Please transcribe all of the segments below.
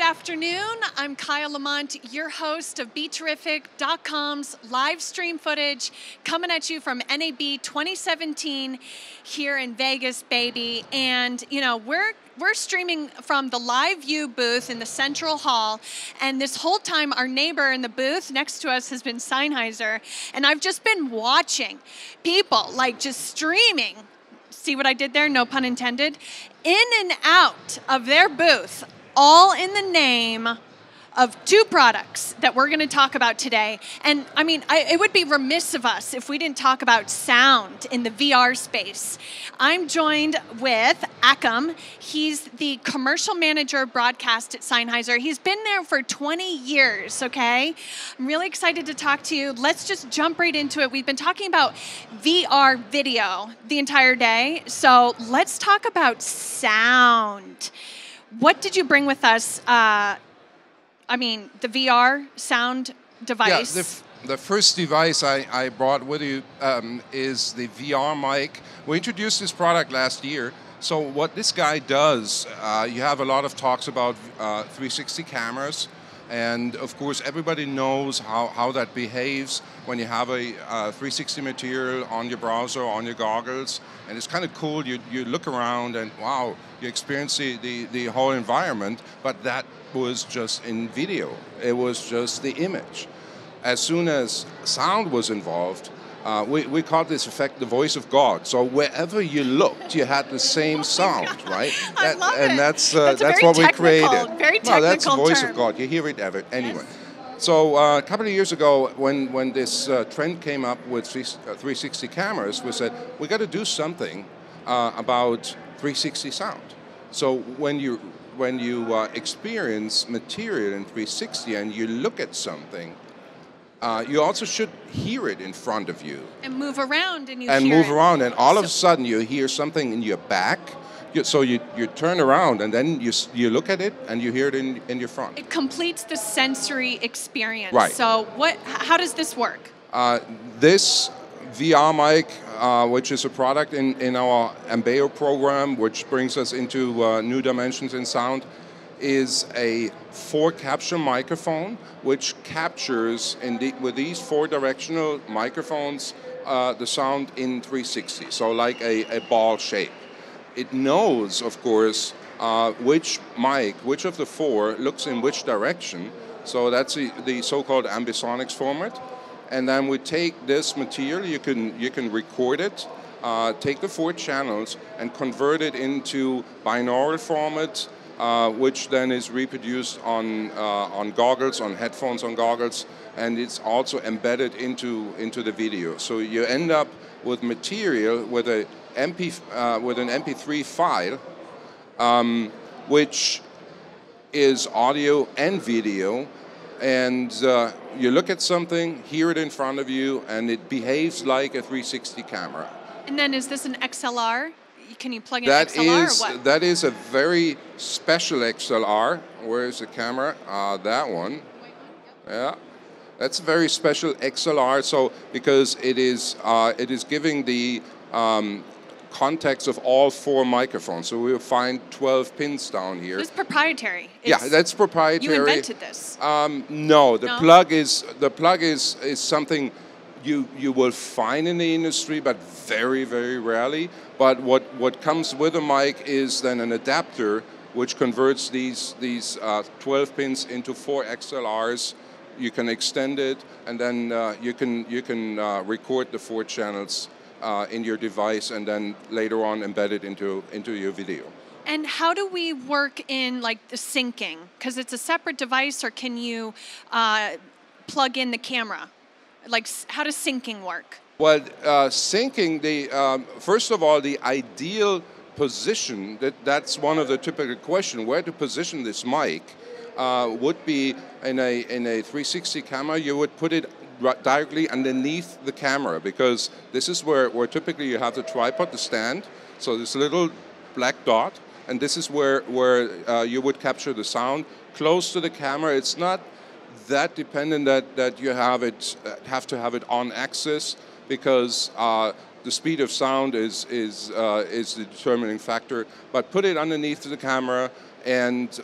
afternoon. I'm Kyle Lamont, your host of BeTerrific.com's live stream footage, coming at you from NAB 2017 here in Vegas, baby. And you know, we're streaming from the Live View booth in the Central Hall, and this whole time our neighbor in the booth next to us has been Sennheiser, and I've just been watching people like just streaming. See what I did there? No pun intended. In and out of their booth, all in the name of two products that we're going to talk about today. And I mean, it would be remiss of us if we didn't talk about sound in the VR space. I'm joined with Akam. He's the commercial manager of broadcast at Sennheiser. He's been there for 20 years, okay? I'm really excited to talk to you. Let's just jump right into it. We've been talking about VR video the entire day, so let's talk about sound. What did you bring with us? I mean, the VR sound device. Yeah, the first device I brought with you is the VR mic. We introduced this product last year. So what this guy does, you have a lot of talks about 360 cameras. And of course, everybody knows how that behaves when you have a 360 material on your browser, on your goggles. And it's kind of cool. You look around and wow, you experience the whole environment, but that was just in video. It was just the image. As soon as sound was involved, we called this effect the voice of God. So wherever you looked, you had the same sound, right? I love it. And that's technical, what we created. Very technical no, that's the voice term. of God. You hear it anyway. Yes. So a couple of years ago, when this trend came up with 360 cameras, we said, we got to do something about 360 sound. So when you experience material in 360 and you look at something, you also should hear it in front of you. And move around and and all of a sudden you hear something in your back. So you turn around and then you look at it and you hear it in your front. It completes the sensory experience. Right. So how does this work? This VR mic, which is a product in our Ambeo program, which brings us into new dimensions in sound, is a 4-capture microphone, which captures, with these 4 directional microphones, the sound in 360, so like a ball shape. It knows, of course, which of the 4 looks in which direction, so that's the so-called ambisonics format. And then we take this material, you can record it, take the 4 channels and convert it into binaural format, which then is reproduced on goggles, on headphones on goggles, and it's also embedded into the video. So you end up with material with an MP3 file, which is audio and video, and you look at something, hear it in front of you, and it behaves like a 360 camera. And then is this an XLR? Can you plug in XLR or what? That is a very special XLR. Where is the camera? That one. Yeah, that's a very special XLR. So because it is giving the context of all 4 microphones. So we'll find 12 pins down here. It's proprietary. Yeah, that's proprietary. You invented this. No, the plug is something you will find in the industry, but very, very rarely. But what comes with a mic is then an adapter which converts these 12 pins into 4 XLRs. You can extend it, and then you can record the 4 channels in your device, and then later on embed it into your video. And how do we work in like the syncing? Because it's a separate device, or can you plug in the camera? Like, how does syncing work? Well, syncing, first of all, the ideal position, that's one of the typical questions, where to position this mic, would be in a 360 camera, you would put it directly underneath the camera, because this is where typically you have the tripod, the stand, so this little black dot, and this is where you would capture the sound. Close to the camera, it's not that dependent that you have to have it on axis, because the speed of sound is the determining factor. But put it underneath the camera, and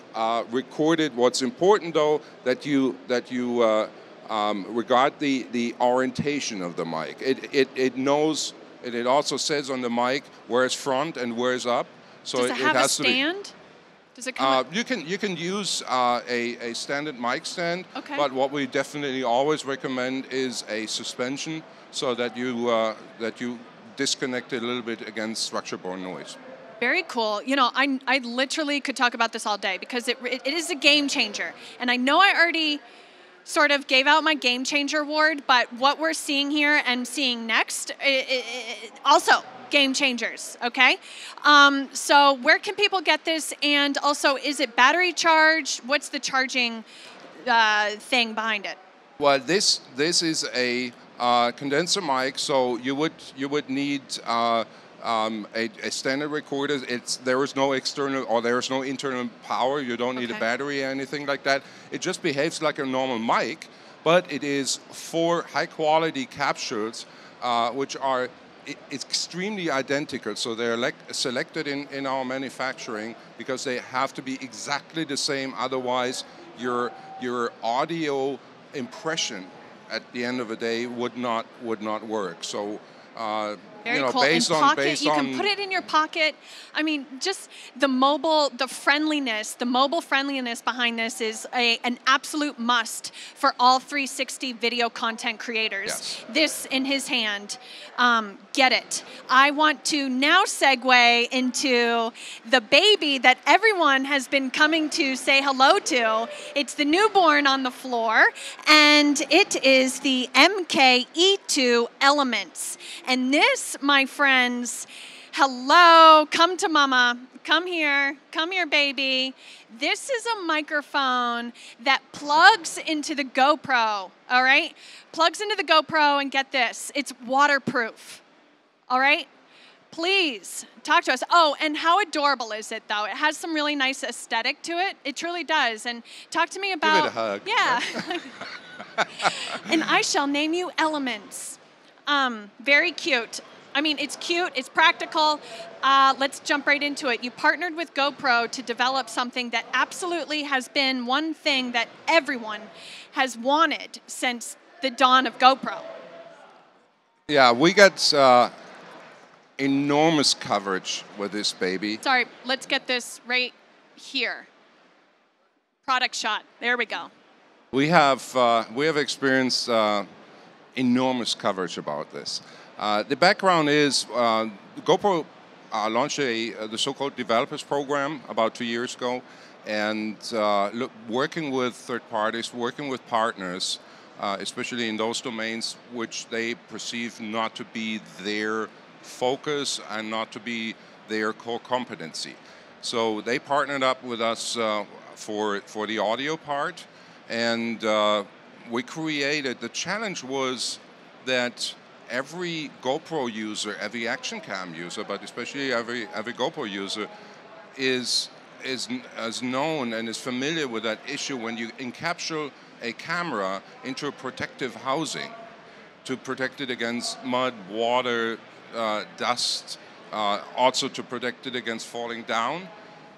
recorded. What's important though, that you regard the orientation of the mic. It knows, and it also says on the mic where it's front and where it's up. So does it have a has stand? To be, does it come you can use a standard mic stand, okay. But what we definitely always recommend is a suspension, so that you disconnect it a little bit against structure-borne noise. Very cool. You know, I literally could talk about this all day because it is a game changer. And I know I already sort of gave out my game changer award, but what we're seeing here and seeing next, also game changers, okay? So where can people get this? And also, is it battery charged? What's the charging thing behind it? Well, this is a condenser mic, so you would need a standard recorder. There is no external or there is no internal power. You don't need a battery or anything like that. It just behaves like a normal mic, but it is 4 high-quality capsules, which are extremely identical. So they're selected in our manufacturing because they have to be exactly the same. Otherwise, your audio impression at the end of the day would not work. So very cool. based on you can put it in your pocket. I mean, just the mobile friendliness behind this is an absolute must for all 360 video content creators. Yes. This in his hand, get it. I want to now segue into the baby that everyone has been coming to say hello to. It's the newborn on the floor, and it is the MK-E2 Elements. And this, my friends, hello, come to mama, come here, baby. This is a microphone that plugs into the GoPro, all right? Plugs into the GoPro, and get this, it's waterproof, all right? Please talk to us. Oh, and how adorable is it, though? It has some really nice aesthetic to it. It truly does. And talk to me about... Give it a hug. Yeah. And I shall name you Elements. Very cute. I mean, it's cute, it's practical. Let's jump right into it. You partnered with GoPro to develop something that absolutely has been one thing that everyone has wanted since the dawn of GoPro. Yeah, we got enormous coverage with this baby. Sorry, let's get this right here. Product shot, there we go. We have experienced enormous coverage about this. The background is GoPro launched the so-called developers program about 2 years ago, and working with third parties, working with partners, especially in those domains which they perceive not to be their focus and not to be their core competency. So they partnered up with us for the audio part, and we created, the challenge was that every GoPro user, every action cam user, but especially every GoPro user is known and is familiar with that issue when you encapsule a camera into a protective housing to protect it against mud, water, dust, also to protect it against falling down.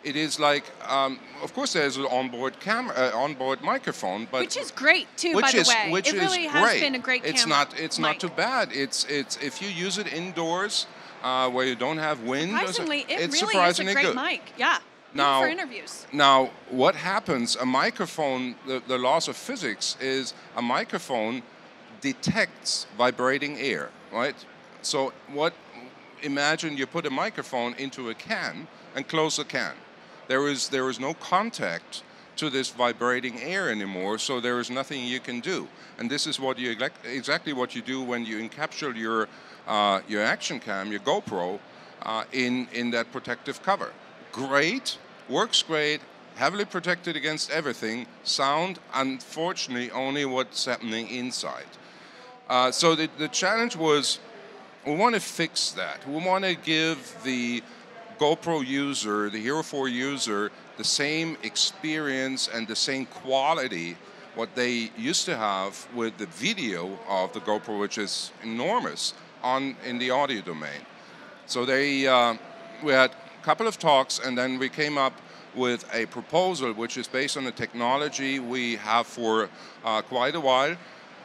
It is like, of course, there's an onboard camera, onboard microphone, but which is great too. By the way, it really has been a great camera. It's not too bad. It's if you use it indoors where you don't have wind. Surprisingly, it's really surprisingly is a great good. mic. Yeah. Now, for interviews. Now, what happens? A microphone. The laws of physics is a microphone detects vibrating air, right? So imagine you put a microphone into a can and close the can. There is no contact to this vibrating air anymore, so there is nothing you can do. And this is exactly what you do when you encapsulate your action cam, your GoPro, in that protective cover. Great, works great, heavily protected against everything. Sound, unfortunately, only what's happening inside. So the challenge was, we want to fix that. We want to give the GoPro user, the Hero 4 user, the same experience and the same quality what they used to have with the video of the GoPro, which is enormous in the audio domain. So we had a couple of talks, and then we came up with a proposal which is based on a technology we have for quite a while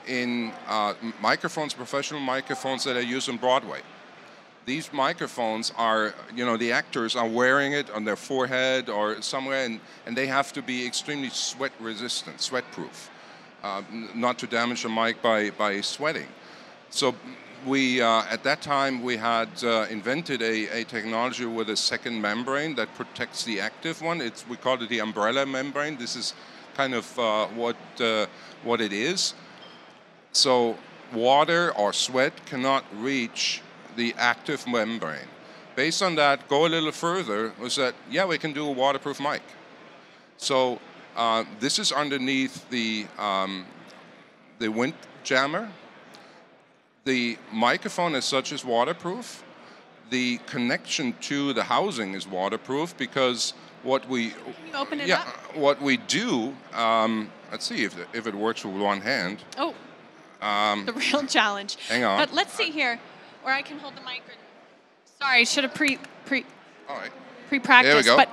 in microphones, professional microphones that are used on Broadway. These microphones are, the actors are wearing it on their forehead or somewhere, and they have to be extremely sweat resistant, sweat proof, not to damage the mic by sweating. So we, at that time, we had invented a technology with a second membrane that protects the active one. We called it the umbrella membrane. This is kind of what it is. So water or sweat cannot reach the active membrane. Based on that, go a little further, was that, yeah, we can do a waterproof mic. So this is underneath the wind jammer. The microphone as such is waterproof. The connection to the housing is waterproof because what we open it up? What we do, let's see if it works with one hand. Oh, the real challenge. Hang on. But let's see here. Or I can hold the mic. Sorry, I should have All right. pre-practiced. There we go.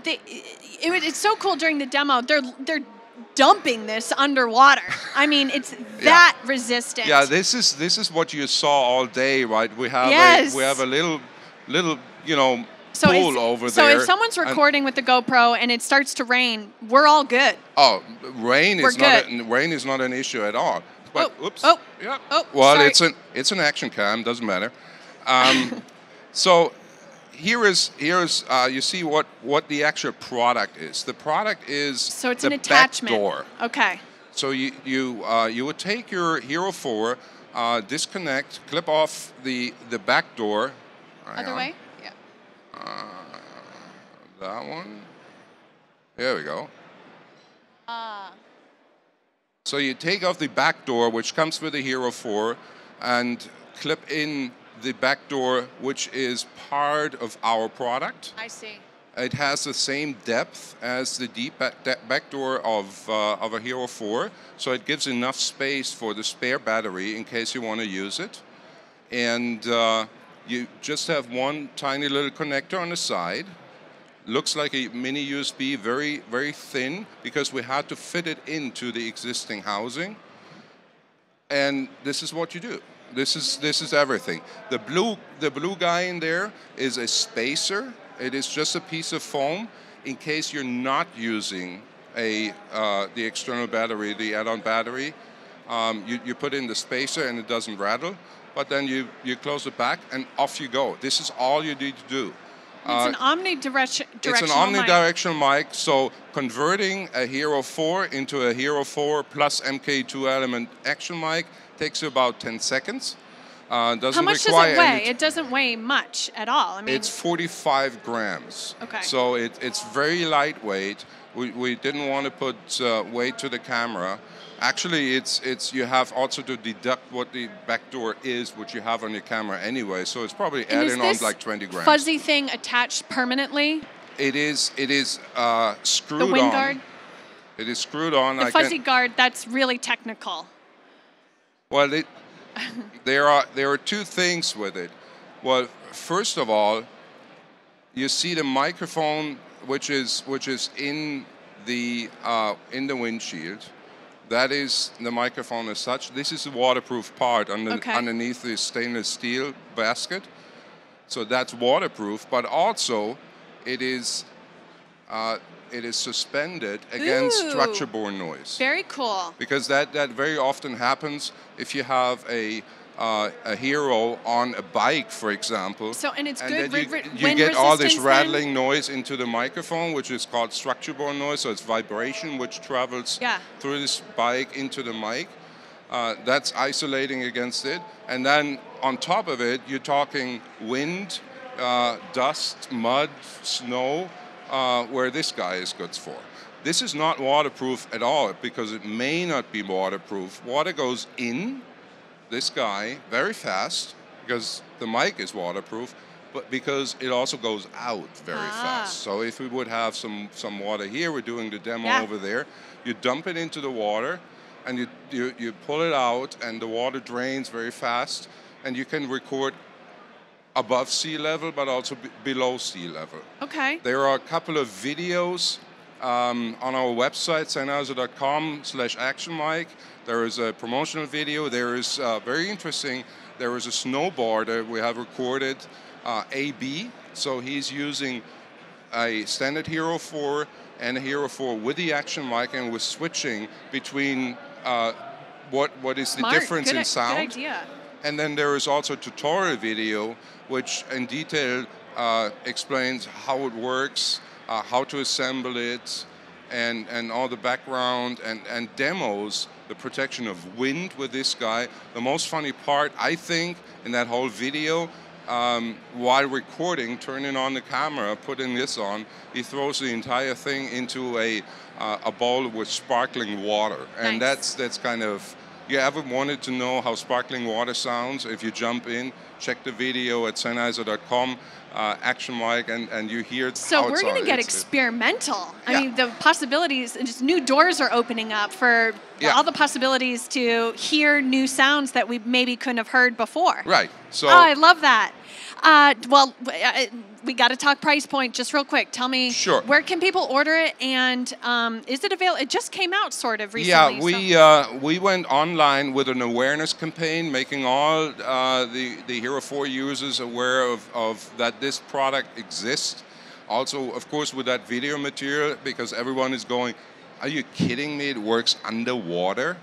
But it's so cool during the demo. They're dumping this underwater. I mean, it's that resistant. Yeah, this is what you saw all day, right? We have a little pool over there. So if someone's recording with the GoPro and it starts to rain, we're all good. Oh, rain is not an issue at all. But, oops. Yeah. Oh, well, sorry. it's an action cam. Doesn't matter. So here is you see what the actual product is. The product is it's an attachment. Back door. Okay. So you would take your Hero 4, disconnect, clip off the back door. Other way. Yeah. That one. There we go. So you take off the back door, which comes with the Hero 4, and clip in the back door, which is part of our product. I see. It has the same depth as the deep back door of a Hero 4, so it gives enough space for the spare battery in case you want to use it. And you just have one tiny little connector on the side. Looks like a mini USB, very, very thin, because we had to fit it into the existing housing. And this is what you do. This is everything. The blue guy in there is a spacer. It is just a piece of foam in case you're not using the external battery, the add-on battery. You put in the spacer and it doesn't rattle. But then you close it back and off you go. This is all you need to do. It's an omnidirectional mic. It's an omnidirectional mic, so converting a Hero 4 into a Hero 4 plus MK2 element action mic takes you about 10 seconds. How much does it weigh? It doesn't weigh much at all. I mean, it's 45 grams. Okay. So it's very lightweight. We didn't want to put weight to the camera. Actually, it's you have also to deduct what the back door is, which you have on your camera anyway. So it's probably adding on like 20 grams. Fuzzy thing attached permanently? It is screwed on. The wind guard? It is screwed on. The fuzzy guard, that's really technical. Well, there are two things with it. Well, first of all, you see the microphone, which is in the windshield. That is the microphone as such. This is the waterproof part underneath the stainless steel basket. So that's waterproof, but also it is suspended against structure-borne noise. Very cool. Because that very often happens if you have a Hero on a bike, for example. So, and it's good. You get all this rattling noise into the microphone, which is called structure-borne noise. So it's vibration which travels through this bike into the mic. That's isolating against it. And then on top of it, you're talking wind, dust, mud, snow, where this guy is good for. This is not waterproof at all because it may not be waterproof. Water goes in this guy very fast because the mic is waterproof, but because it also goes out very fast. So if we would have some water here, we're doing the demo over there, you dump it into the water and you pull it out and the water drains very fast and you can record above sea level, but also below sea level. Okay. There are a couple of videos on our website, Sennheiser.com/action mic. There is a promotional video. There is very interesting. There is a snowboarder we have recorded, AB. So he's using a standard Hero 4 and a Hero 4 with the action mic, and we're switching between what is the difference in sound. Good idea. And then there is also a tutorial video which in detail explains how it works, how to assemble it, and all the background and demos the protection of wind with this guy. The most funny part, I think, in that whole video, while recording, turning on the camera, putting this on, he throws the entire thing into a bowl with sparkling water. And nice. that's kind of, you ever wanted to know how sparkling water sounds? If you jump in, check the video at Sennheiser.com, action mic, and you hear it. So we're going to get experimental. I mean, the possibilities, and just new doors are opening up for all the possibilities to hear new sounds that we maybe couldn't have heard before. Right. So I love that. Well, we got to talk price point just real quick. Tell me, where can people order it, and is it available? It just came out sort of recently. Yeah, we went online with an awareness campaign, making all the Hero 4 users aware of that this product exists. Also, of course, with that video material, because everyone is going, are you kidding me? It works underwater?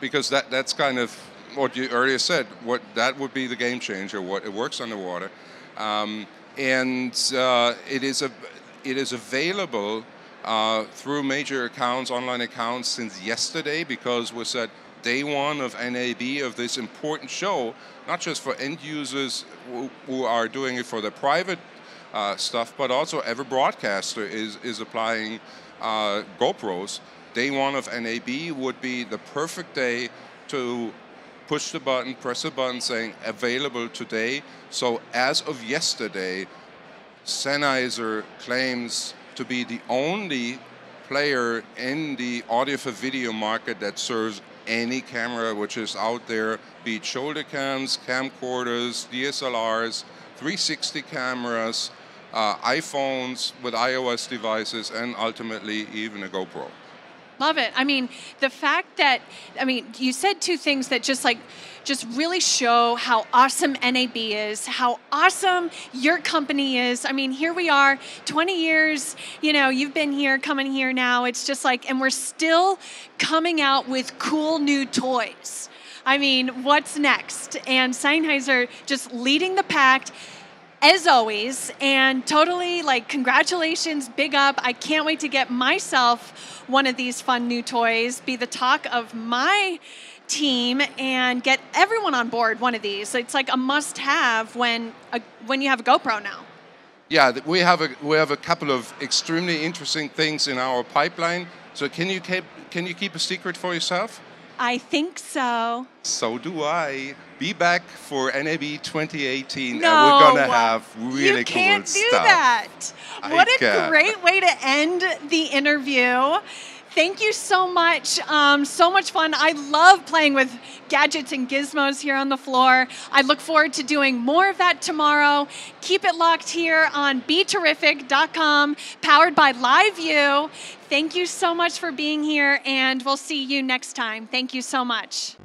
Because that's kind of what you earlier said, that would be the game changer. What it works underwater, and it is available through major accounts, online accounts, since yesterday, because we said day one of NAB, of this important show, not just for end users who are doing it for their private stuff, but also every broadcaster is applying GoPros. Day one of NAB would be the perfect day to push the button, press a button saying available today. So as of yesterday, Sennheiser claims to be the only player in the audio for video market that serves any camera which is out there, be it shoulder cams, camcorders, DSLRs, 360 cameras, iPhones with iOS devices, and ultimately even a GoPro. Love it. I mean, the fact that, you said two things that just really show how awesome NAB is, how awesome your company is. I mean, here we are, 20 years, you've been here, coming here now. It's just like, and we're still coming out with cool new toys. I mean, what's next? And Sennheiser just leading the pack, as always, and totally, congratulations, big up. I can't wait to get myself one of these fun new toys, be the talk of my team, and get everyone on board one of these. It's like a must-have when you have a GoPro now. Yeah, we have a couple of extremely interesting things in our pipeline. So can you keep a secret for yourself? I think so. So do I. Be back for NAB 2018, no, and we're going to have really cool stuff. You can't do that. What a great way to end the interview. Thank you so much. So much fun. I love playing with gadgets and gizmos here on the floor. I look forward to doing more of that tomorrow. Keep it locked here on BeTerrific.com, powered by LiveView. Thank you so much for being here, and we'll see you next time. Thank you so much.